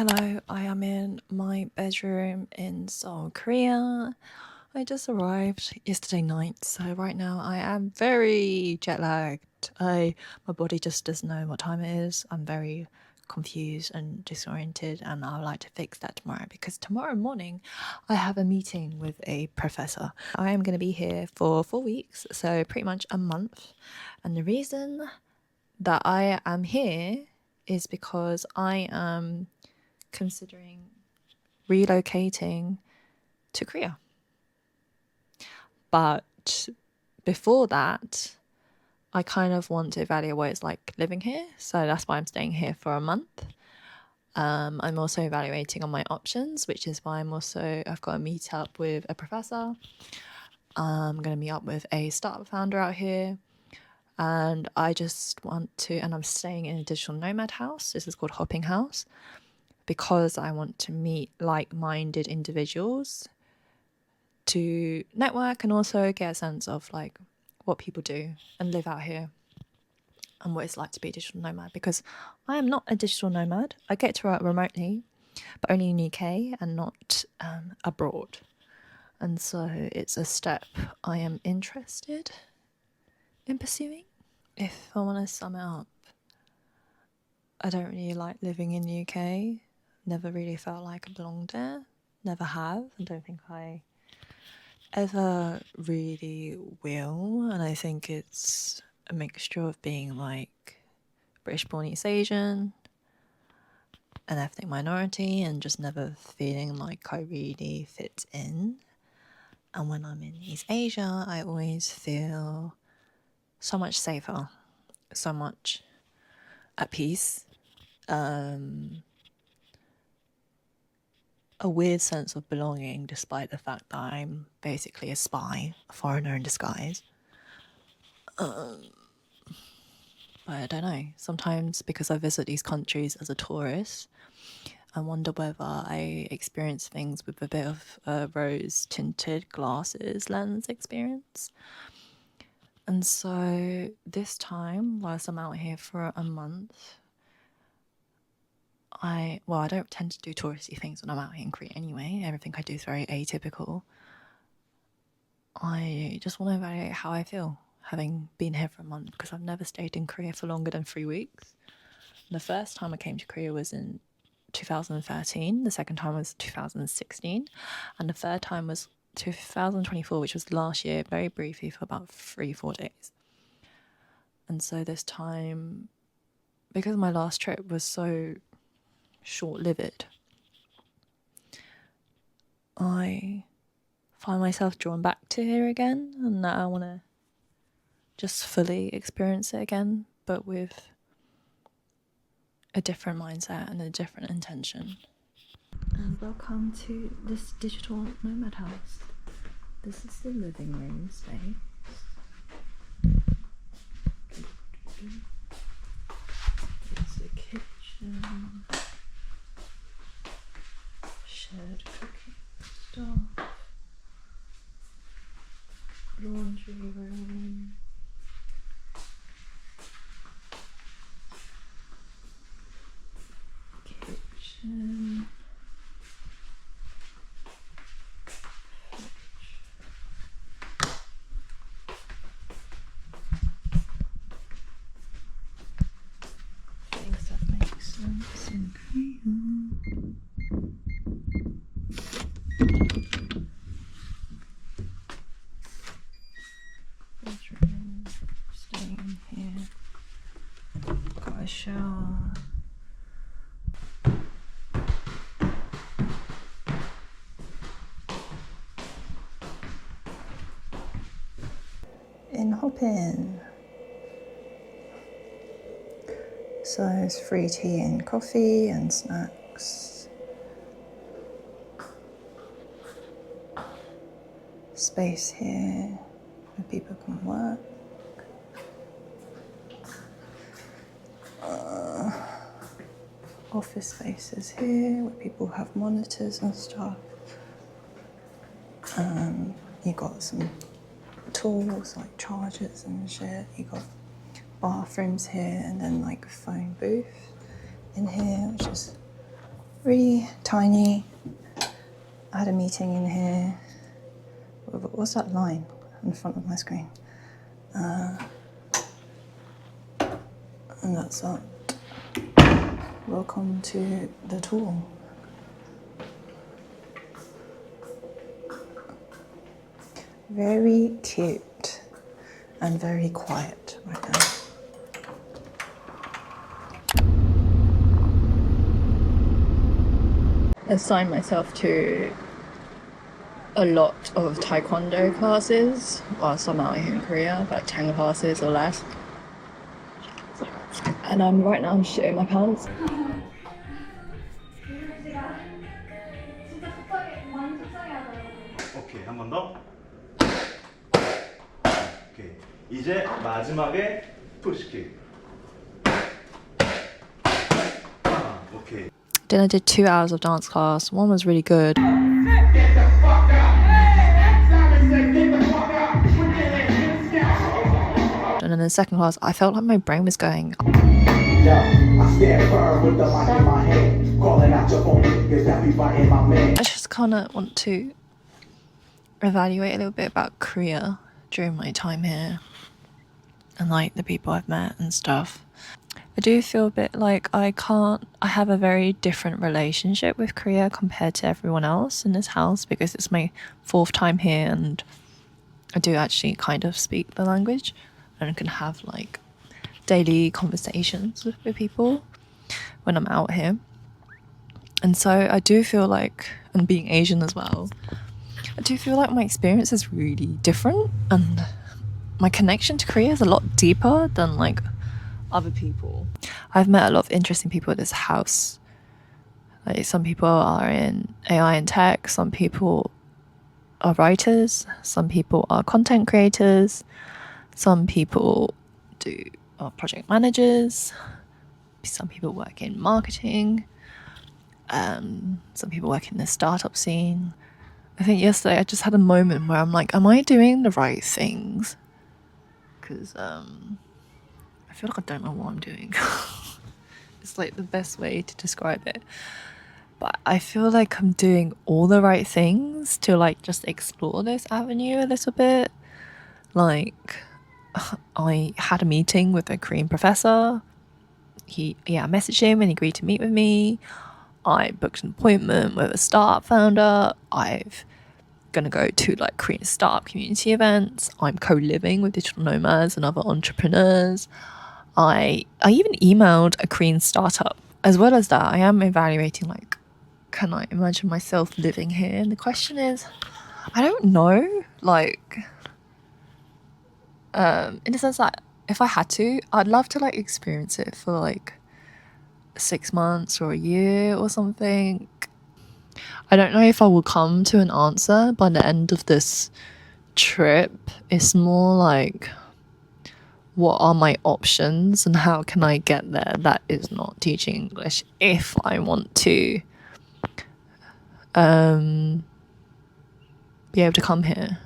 Hello, I am in my bedroom in Seoul, Korea. I just arrived yesterday night, so right now I am very jet lagged. My body just doesn't know what time it is. I'm very confused and disoriented, and I would like to fix that tomorrow because tomorrow morning I have a meeting with a professor. I am going to be here for 4 weeks, so pretty much a month. And the reason that I am here is because I am considering relocating to Korea. But before that, I kind of want to evaluate what it's like living here. So that's why I'm staying here for a month. I'm also evaluating on my options, which is why I've got to meet up with a professor. I'm going to meet up with a startup founder out here. And I just want to, and I'm staying in a digital nomad house. This is called Hopping House, because I want to meet like-minded individuals to network and also get a sense of like what people do and live out here and what it's like to be a digital nomad, because I am not a digital nomad. I get to work remotely, but only in UK and not abroad. And so it's a step I am interested in pursuing. If I want to sum it up, I don't really like living in the UK. Never really felt like I belonged there. Never have. I don't think I ever really will. And I think it's a mixture of being like British born East Asian, an ethnic minority, and just never feeling like I really fit in. And when I'm in East Asia, I always feel so much safer, so much at peace. A weird sense of belonging, despite the fact that I'm basically a spy, a foreigner in disguise. But I don't know. Sometimes, because I visit these countries as a tourist, I wonder whether I experience things with a bit of a rose-tinted glasses lens experience. And so this time, whilst I'm out here for a month, I don't tend to do touristy things when I'm out here in Korea anyway. Everything I do is very atypical. I just want to evaluate how I feel having been here for a month, because I've never stayed in Korea for longer than 3 weeks. And the first time I came to Korea was in 2013, the second time was 2016, and the third time was 2024, which was last year, very briefly for about 3-4 days. And so this time, because my last trip was so short-lived, I find myself drawn back to here again, and that I want to just fully experience it again, but with a different mindset and a different intention. And welcome to this digital nomad house. This is the living room space. It's the kitchen, shared cooking stuff, laundry room, kitchen, things that make sense in Korean. Bedroom, staying in here. Got a shower. In Hopin. So it's free tea and coffee and snacks. Space here where people can work. Office spaces here where people have monitors and stuff. You got some tools like chargers and shit. You got bathrooms here, and then like a phone booth in here, which is really tiny. I had a meeting in here. What's that line in front of my screen? And that's that. Welcome to the tour. Very cute and very quiet right now. I assigned myself to a lot of taekwondo classes whilst I'm out here in Korea, about 10 classes or less. And right now I'm shitting my pants. 오케이, 한 번 더. 오케이. 이제 마지막에 푸시킥. 오케이. Then I did 2 hours of dance class. One was really good. And then the second class, I felt like my brain was going. I just kind of want to evaluate a little bit about Korea during my time here and like the people I've met and stuff. I do feel a bit like I have a very different relationship with Korea compared to everyone else in this house because it's my 4th time here and I do actually kind of speak the language and can have like daily conversations with people when I'm out here. And so I do feel like, and being Asian as well, I do feel like my experience is really different and my connection to Korea is a lot deeper than like other people. I've met a lot of interesting people at this house. Like some people are in AI and tech, some people are writers, some people are content creators, some people are project managers, some people work in marketing, some people work in the startup scene. I think yesterday I just had a moment where I'm like, am I doing the right things? Because I feel like I don't know what I'm doing. It's like the best way to describe it. But I feel like I'm doing all the right things to like just explore this avenue a little bit. Like I had a meeting with a Korean professor. I messaged him and he agreed to meet with me. I booked an appointment with a startup founder. I've gonna go to like Korean startup community events. I'm co-living with digital nomads and other entrepreneurs. I even emailed a Korean startup. As well as that, I am evaluating like, can I imagine myself living here? And the question is, I don't know. Like, in the sense that if I had to, I'd love to like experience it for like 6 months or a year or something. I don't know if I will come to an answer by the end of this trip. It's more like, what are my options and how can I get there that is not teaching English if I want to be able to come here.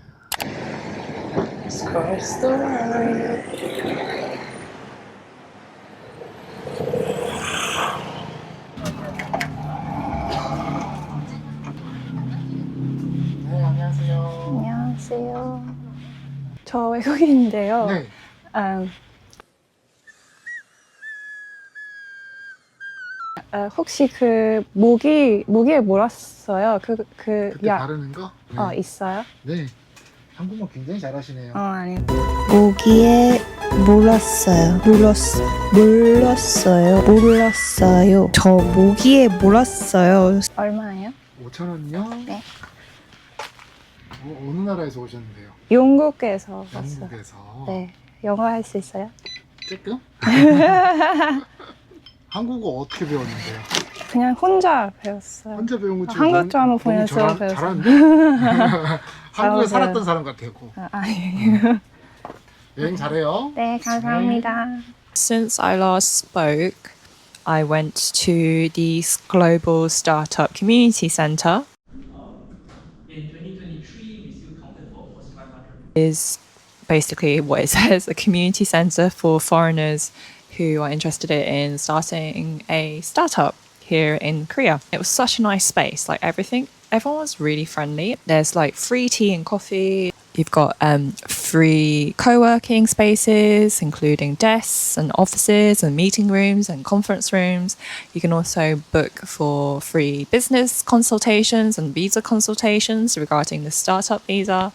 안녕하세요. 저 외국인인데요. 네. 혹시 그 모기에 물었어요? 그때 약 바르는 거? 네. 있어요? 네. 한국말 굉장히 잘하시네요. 아니. 모기에 물었어요. 물었어요. 저 모기에 물었어요. 얼마예요? 5,000원이요? 네. 어느 나라에서 오셨는데요? 영국에서 왔어요. 영국에서. 네. 영어 할 수 있어요? 조금? 한국어 어떻게 배웠는데요? 그냥 혼자 배웠어요. 혼자 배운 거 지금 한국도 한번 너무 보내서 배웠어요. 잘하는데? 한국에 살았던 사람 같았고. 아니에요. 여행 잘해요. 네, 감사합니다. Since I last spoke, I went to the Global Startup Community Center. In 2023, we still counted for almost 500. Is basically what it says, a community center for foreigners who are interested in starting a startup here in Korea. It was such a nice space, like everyone was really friendly. There's like free tea and coffee. You've got free co-working spaces, including desks and offices and meeting rooms and conference rooms. You can also book for free business consultations and visa consultations regarding the startup visa.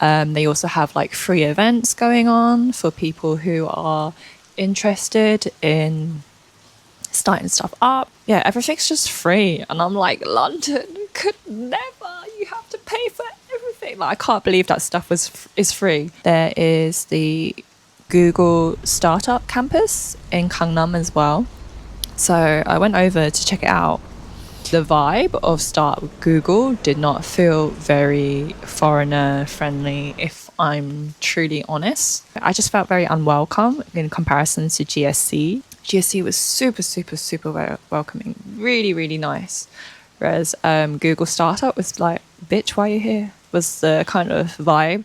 They also have like free events going on for people who are interested in starting stuff up. Yeah, everything's just free. And I'm like, London could never. You have to pay for everything. Like, I can't believe that stuff is free. There is the Google Startup Campus in Gangnam as well. So I went over to check it out. The vibe of Start with Google did not feel very foreigner friendly, if I'm truly honest. I just felt very unwelcome in comparison to GSC. GSC was super welcoming, really, really nice. Whereas Google Startup was like, bitch, why are you here? Was the kind of vibe.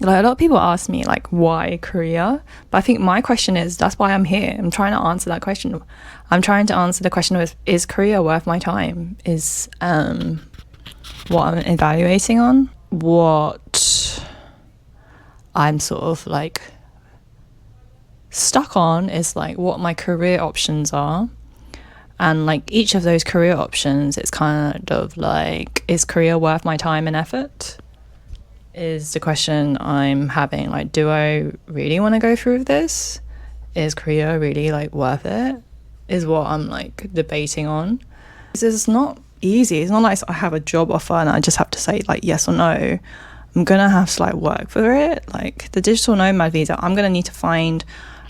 Like, a lot of people ask me like, why Korea? But I think my question is, that's why I'm here. I'm trying to answer that question. I'm trying to answer the question of, is Korea worth my time? Is what I'm evaluating on. What I'm sort of like stuck on is like what my career options are. And like each of those career options, it's kind of like, is Korea worth my time and effort? Is the question I'm having. Like, do I really want to go through with this? Is Korea really like worth it? Is what I'm like debating on. It's not easy. It's not like I have a job offer and I just have to say like yes or no. I'm gonna have to like work for it. Like the digital nomad visa, I'm gonna need to find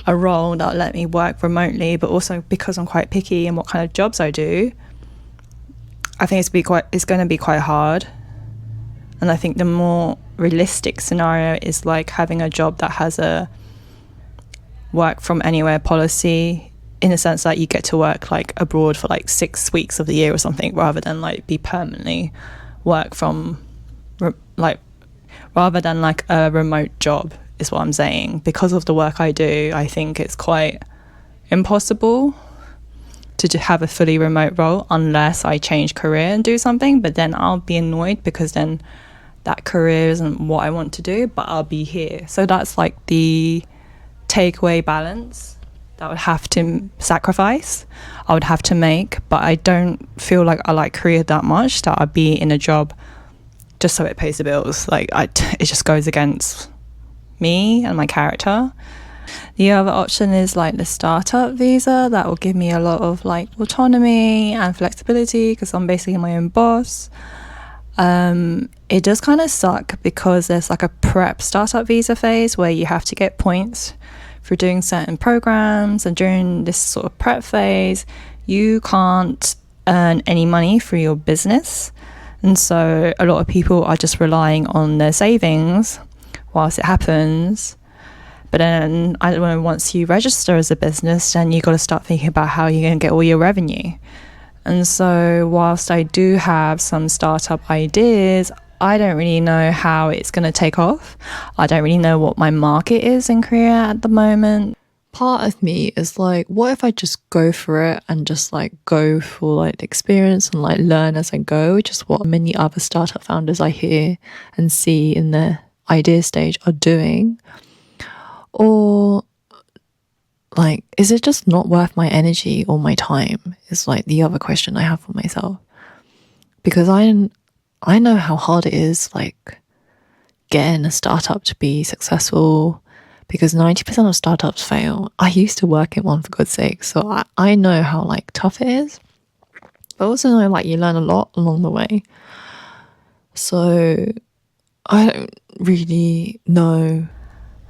a role that'll let me work remotely, but also because I'm quite picky in what kind of jobs I do, I think it's going to be quite hard. And I think the more realistic scenario is like having a job that has a work from anywhere policy, in the sense that you get to work like abroad for like 6 weeks of the year or something, rather than like be permanently work from like rather than like a remote job, is what I'm saying. Because of the work I do, I think it's quite impossible to have a fully remote role unless I change career and do something. But then I'll be annoyed because then that career isn't what I want to do, but I'll be here. So that's like the takeaway balance that I would have to sacrifice, I would have to make. But I don't feel like I like Korea that much that I'd be in a job just so it pays the bills. Like it just goes against me and my character. The other option is like the startup visa. That will give me a lot of like autonomy and flexibility because I'm basically my own boss. It does kind of suck because there's like a prep startup visa phase where you have to get points for doing certain programs, and during this sort of prep phase you can't earn any money for your business, and so a lot of people are just relying on their savings whilst it happens. But then I don't know, once you register as a business, then you got to start thinking about how you're going to get all your revenue. And so whilst I do have some startup ideas, I don't really know how it's going to take off. I don't really know what my market is in Korea at the moment. Part of me is like, what if I just go for it and just like go for like the experience and like learn as I go, which is what many other startup founders I hear and see in the idea stage are doing? Or like, is it just not worth my energy or my time is like the other question I have for myself. Because I know how hard it is, like getting a startup to be successful, because 90% of startups fail. I used to work in one, for God's sake, so I know how like tough it is. But also know like you learn a lot along the way. So I don't really know.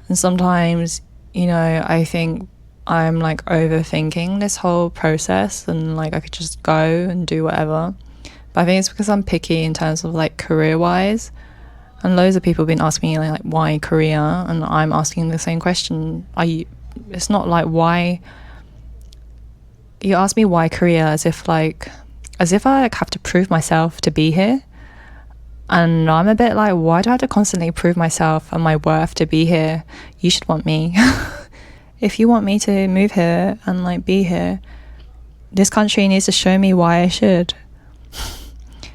And sometimes, you know, I think I'm like overthinking this whole process and like I could just go and do whatever. But I think it's because I'm picky in terms of like career wise. And loads of people have been asking me like why Korea, and I'm asking the same question. It's not like why. You ask me why Korea as if I like have to prove myself to be here. And I'm a bit like, why do I have to constantly prove myself and my worth to be here? You should want me. if you want me to move here and like be here, this country needs to show me why I should.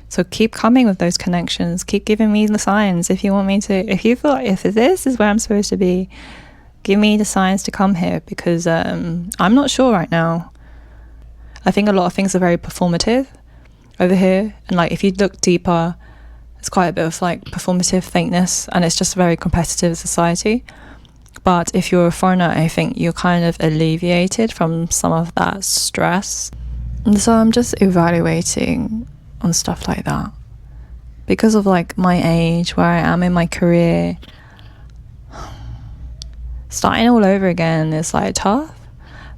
So keep coming with those connections. Keep giving me the signs. If you want me to, if you feel like if this is where I'm supposed to be, give me the signs to come here, because I'm not sure right now. I think a lot of things are very performative over here. And like if you look deeper, it's quite a bit of like performative fakeness, and it's just a very competitive society. But if you're a foreigner, I think you're kind of alleviated from some of that stress. And so I'm just evaluating on stuff like that. Because of like my age, where I am in my career, starting all over again is like tough.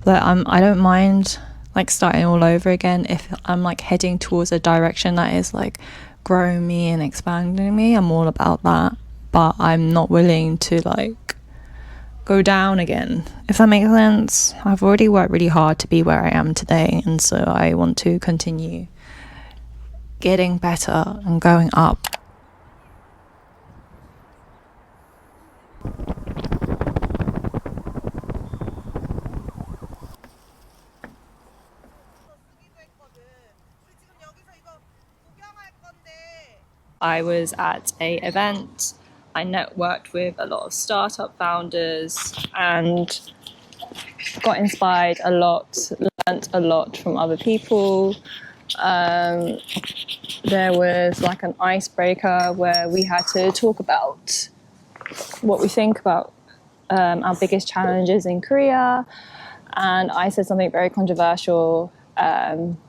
But I don't mind like starting all over again if I'm like heading towards a direction that is like growing me and expanding me. I'm all about that. But I'm not willing to like go down again, if that makes sense. I've already worked really hard to be where I am today, and so I want to continue getting better and going up. I was at a event. I networked with a lot of startup founders and got inspired a lot, learnt a lot from other people. There was like an icebreaker where we had to talk about what we think about our biggest challenges in Korea. And I said something very controversial,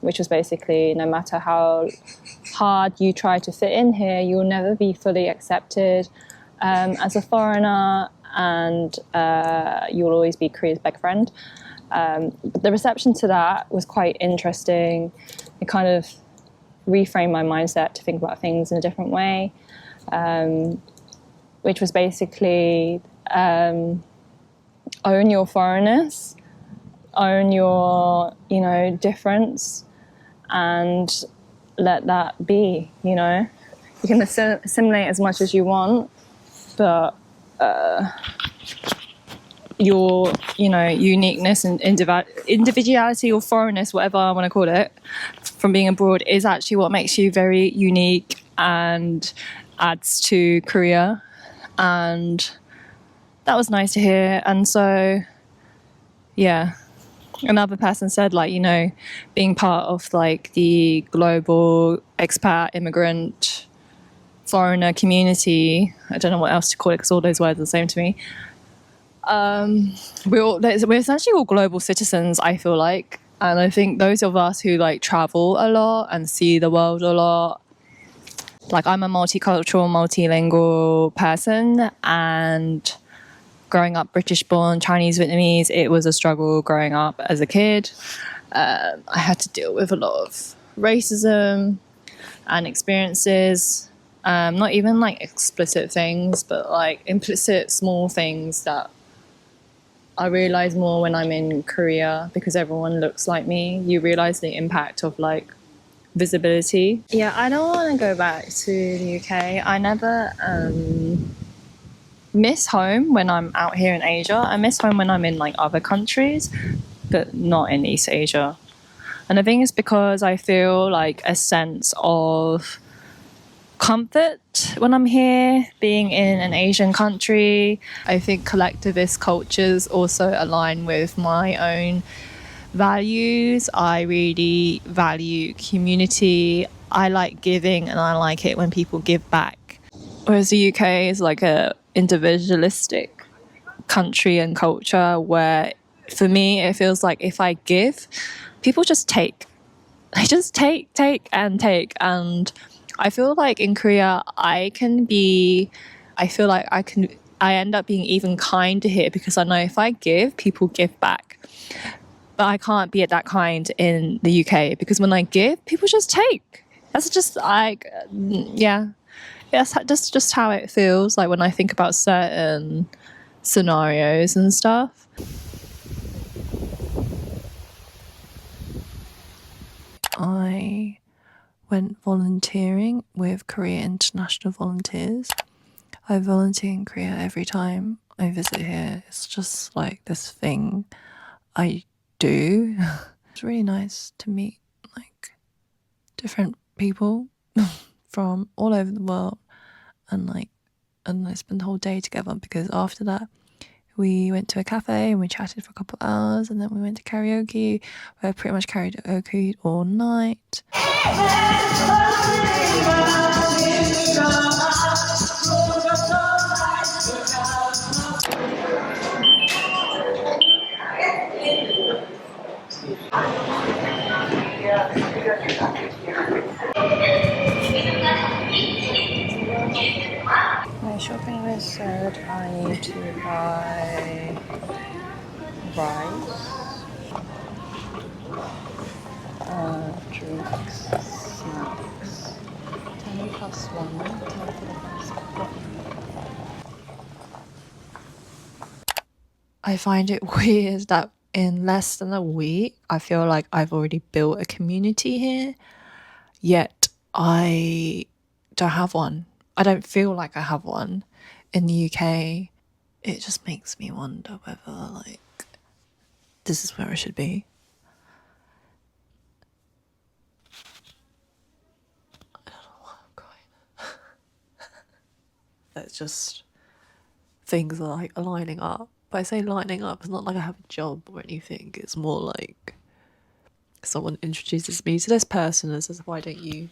which was basically no matter how hard you try to fit in here, you'll never be fully accepted as a foreigner, and you'll always be Korea's best friend. The reception to that was quite interesting. It kind of reframed my mindset to think about things in a different way, which was basically own your foreignness, own your, difference, and let that be, You can assimilate as much as you want, but your, uniqueness and individuality or foreignness, whatever I want to call it, from being abroad is actually what makes you very unique and adds to Korea. And that was nice to hear. And so, yeah, another person said, like, being part of like the global expat immigrant foreigner community, I don't know what else to call it because all those words are the same to me. We're essentially all global citizens, I feel like. And I think those of us who like travel a lot and see the world a lot, like I'm a multicultural, multilingual person, and growing up British born, Chinese, Vietnamese, it was a struggle growing up as a kid. I had to deal with a lot of racism and experiences, not even like explicit things, but like implicit small things that I realize more when I'm in Korea, because everyone looks like me. You realize the impact of like visibility. Yeah, I don't want to go back to the UK. I never miss home when I'm out here in Asia. I miss home when I'm in like other countries, but not in East Asia. And I think it's because I feel like a sense of comfort when I'm here, being in an Asian country. I think collectivist cultures also align with my own values. I really value community. I like giving, and I like it when people give back. Whereas the UK is like a individualistic country and culture where, for me, it feels like if I give, people just take. They just take. And I feel like in Korea, I end up being even kinder here because I know if I give, people give back. But I can't be at that kind in the UK because when I give, people just take. That's just like, yeah. That's just how it feels like when I think about certain scenarios and stuff. I went volunteering with Korea International Volunteers. I volunteer in Korea every time I visit here, it's just like this thing I do. It's really nice to meet like different people from all over the world and I spent the whole day together because after that we went to a cafe and we chatted for a couple of hours and then we went to karaoke. We pretty much karaoke all night. My shopping list said I need to buy rice, drinks, snacks. 10 plus 1, 10 for the first one. I find it weird that in less than a week, I feel like I've already built a community here, yet I don't have one. I don't feel like I have one in the UK. It just makes me wonder whether, like, this is where I should be. I don't know why I'm crying. It's just things are like lining up. But I say lining up, it's not like I have a job or anything. It's more like someone introduces me to this person and says, why don't you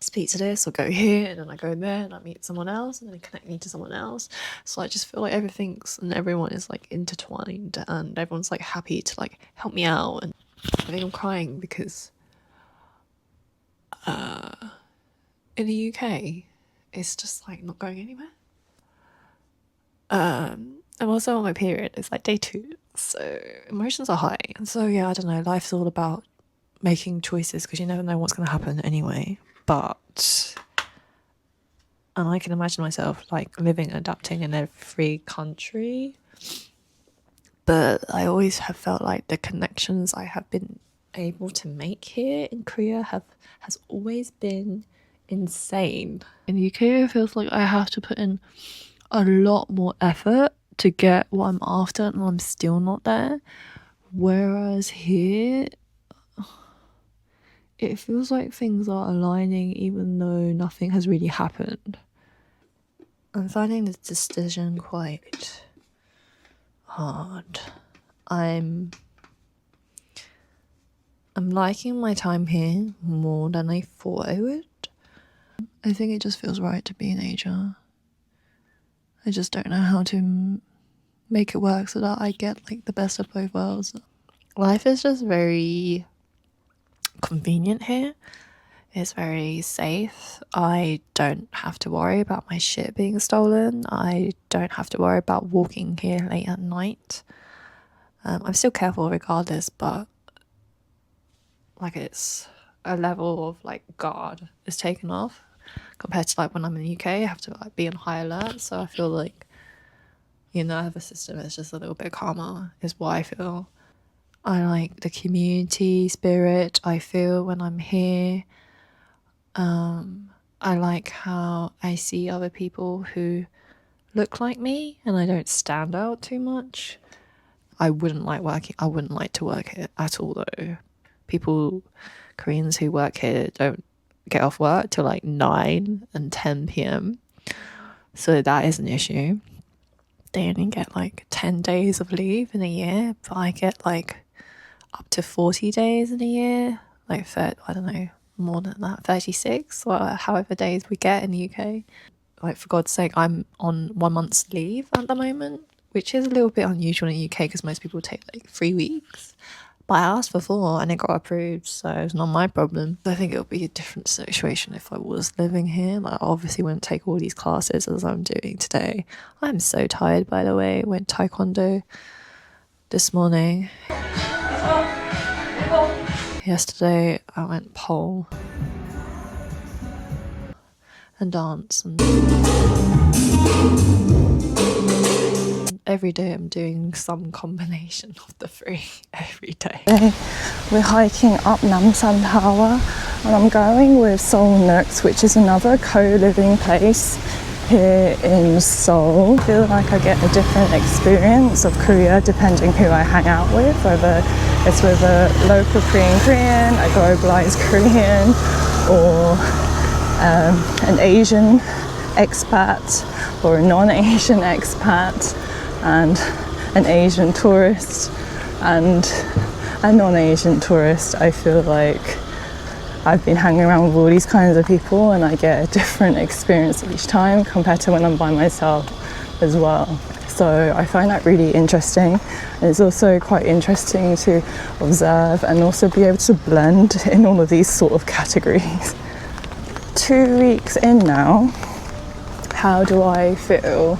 speak to this or go here, and then I go there and I meet someone else and then they connect me to someone else. So I just feel like everything's and everyone is like intertwined and everyone's like happy to like help me out. And I think I'm crying because in the UK it's just like not going anywhere. I'm also on my period. It's like day 2, so emotions are high. And so yeah, I don't know, life's all about making choices because you never know what's going to happen anyway. But and I can imagine myself like living and adapting in every country, but I always have felt like the connections I have been able to make here in Korea has always been insane. In the UK it feels like I have to put in a lot more effort to get what I'm after and I'm still not there, whereas here it feels like things are aligning even though nothing has really happened. I'm finding this decision quite hard. I'm liking my time here more than I thought I would. I think it just feels right to be in Asia. I just don't know how to make it work so that I get like the best of both worlds. Life is just very convenient here. It's very safe. I don't have to worry about my shit being stolen. I don't have to worry about walking here late at night. I'm still careful regardless, but like it's a level of like guard is taken off compared to like when I'm in the UK. I have to like be on high alert, so I feel like, you know, I have a system that's just a little bit calmer is what I feel. I like the community spirit I feel when I'm here. I like how I see other people who look like me and I don't stand out too much. I wouldn't like to work here at all though. Koreans who work here don't get off work till like 9 and 10 p.m. So that is an issue. They only get like 10 days of leave in a year, but I get like up to 40 days in a year, like I don't know, more than that, 36 or however days we get in the UK. Like for God's sake, I'm on 1 month's leave at the moment, which is a little bit unusual in the UK because most people take like 3 weeks. But I asked for 4 and it got approved, so it's not my problem. I think it would be a different situation if I was living here. Like, I obviously wouldn't take all these classes as I'm doing today. I'm so tired, by the way. I went taekwondo this morning. Yesterday I went pole and dance, and every day I'm doing some combination of the 3 every day. We're hiking up Namsan Tower and I'm going with Seoul which is another co-living place here in Seoul. I feel like I get a different experience of Korea depending who I hang out with, whether it's with a local Korean, a globalized Korean, or an Asian expat or a non-Asian expat, and an Asian tourist and a non-Asian tourist. I feel like I've been hanging around with all these kinds of people and I get a different experience each time compared to when I'm by myself as well. So I find that really interesting. And it's also quite interesting to observe and also be able to blend in all of these sort of categories. 2 weeks in now, how do I feel?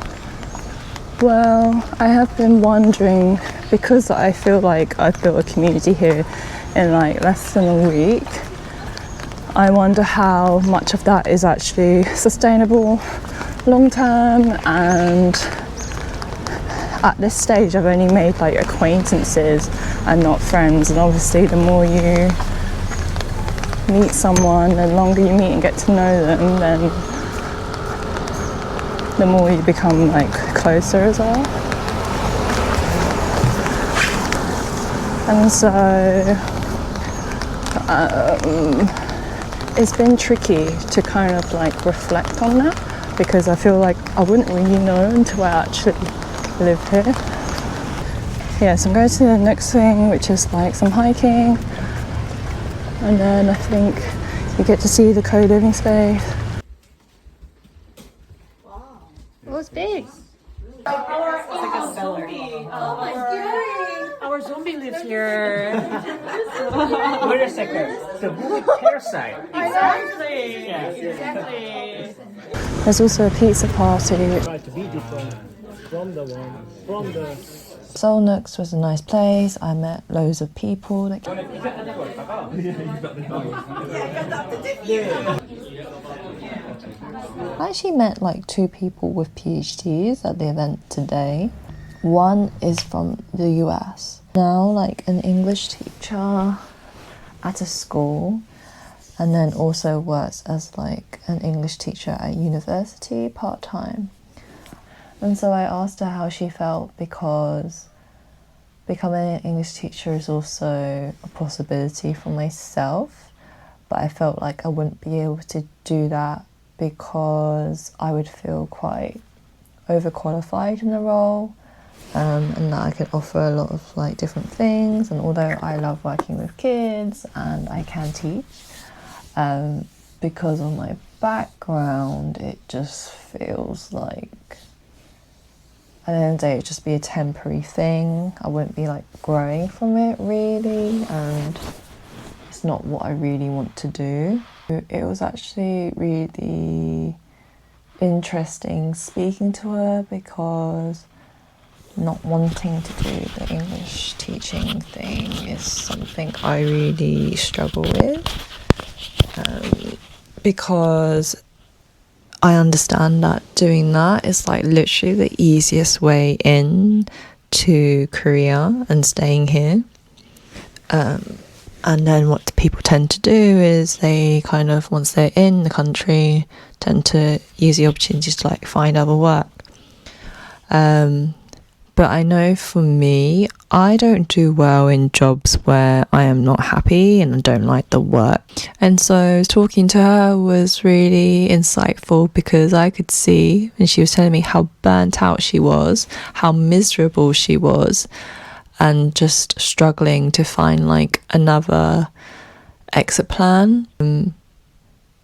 Well, I have been wondering, because I feel like I've built a community here in like less than a week, I wonder how much of that is actually sustainable long term. And at this stage I've only made like acquaintances and not friends, and obviously the more you meet someone, the longer you meet and get to know them, then the more you become like closer as well. And so it's been tricky to kind of like reflect on that, because I feel like I wouldn't really know until I actually lived here. Yeah, so I'm going to the next thing, which is like some hiking, and then I think you get to see the co-living space. It was big. Our zombie lives here. Wait a second. The movie Parasite. Exactly. Yeah. Exactly. There's also a pizza party. Try to be different from the one from the. Seoul Nooks was a nice place. I met loads of people. I actually met like 2 people with PhDs at the event today. One is from the US. Now like an English teacher at a school, and then also works as like an English teacher at university part-time. And so I asked her how she felt, because becoming an English teacher is also a possibility for myself, but I felt like I wouldn't be able to do that because I would feel quite overqualified in the role, and that I could offer a lot of like different things. And although I love working with kids and I can teach, because of my background, it just feels like at the end of the day it'd just be a temporary thing. I wouldn't be like growing from it really, and it's not what I really want to do. It was actually really interesting speaking to her, because not wanting to do the English teaching thing is something I really struggle with, because I understand that doing that is like literally the easiest way in to Korea and staying here. And then what the people tend to do is they kind of, once they're in the country, tend to use the opportunities to like find other work. But I know for me, I don't do well in jobs where I am not happy and I don't like the work. And so talking to her was really insightful, because I could see, and she was telling me how burnt out she was, how miserable she was, and just struggling to find like another exit plan.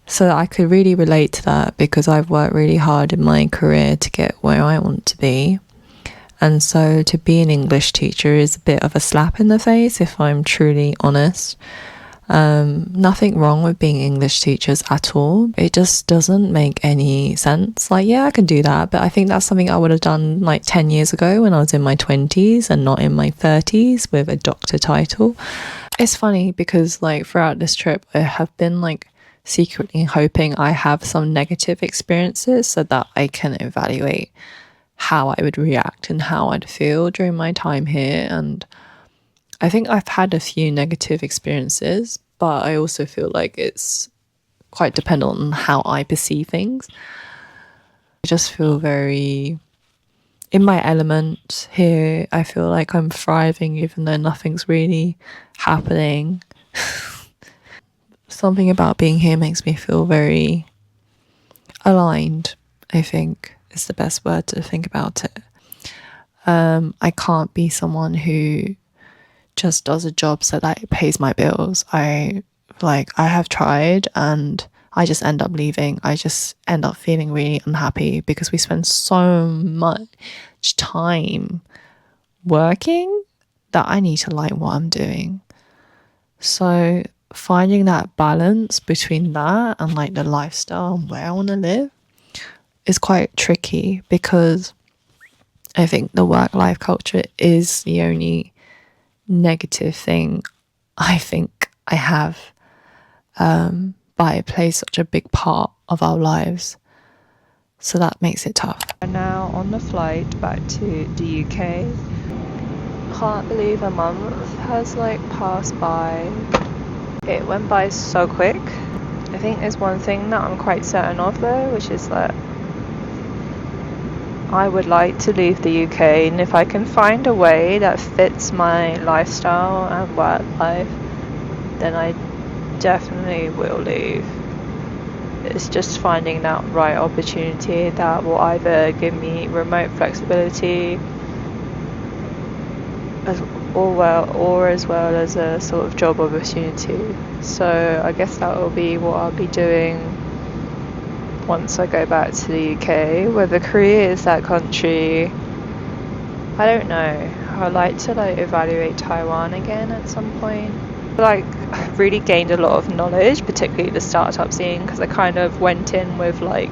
So I could really relate to that, because I've worked really hard in my career to get where I want to be. And so to be an English teacher is a bit of a slap in the face, if I'm truly honest. Nothing wrong with being English teachers at all. It just doesn't make any sense. Like, yeah, I can do that, but I think that's something I would have done like 10 years ago when I was in my 20s and not in my 30s with a doctor title. It's funny because like throughout this trip, I have been like secretly hoping I have some negative experiences so that I can evaluate how I would react and how I'd feel during my time here. And I think I've had a few negative experiences, but I also feel like it's quite dependent on how I perceive things. I just feel very in my element here. I feel like I'm thriving even though nothing's really happening. Something about being here makes me feel very aligned, I think is the best word to think about it. I can't be someone who just does a job so that it pays my bills. I have tried and I just end up leaving. I just end up feeling really unhappy because we spend so much time working that I need to like what I'm doing. So finding that balance between that and like the lifestyle and where I want to live is quite tricky, because I think the work-life culture is the only negative thing I think I have, but it plays such a big part of our lives, so that makes it tough. We're now on the flight back to the UK. Can't believe a month has like passed by. It went by so quick. I think there's one thing that I'm quite certain of though, which is that I would like to leave the UK, and if I can find a way that fits my lifestyle and work life, then I definitely will leave. It's just finding that right opportunity that will either give me remote flexibility or as well as a sort of job opportunity. So I guess that will be what I'll be doing once I go back to the UK. Whether Korea is that country, I don't know. I'd like to like evaluate Taiwan again at some point. Like, I've really gained a lot of knowledge, particularly the startup scene, because I kind of went in with like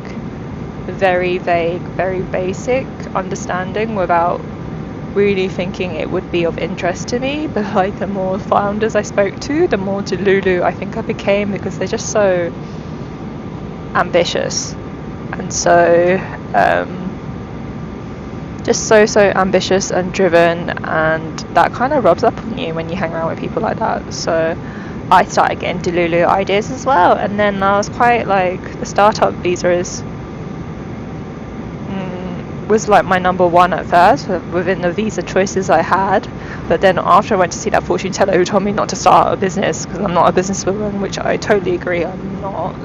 very vague, very basic understanding without really thinking it would be of interest to me. But like the more founders I spoke to, the more delulu I think I became, because they're just so ambitious and so just so ambitious and driven, and that kind of rubs up on you when you hang around with people like that. So I started getting delulu ideas as well, and then I was quite like, the startup visa was like my number one at first within the visa choices I had. But then after I went to see that fortune teller who told me not to start a business because I'm not a businesswoman, which I totally agree I'm not,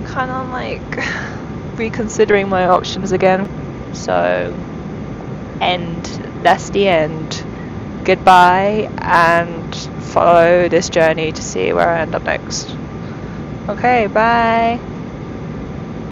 kind of like reconsidering my options again. So that's the end. Goodbye, and follow this journey to see where I end up next. Okay, bye.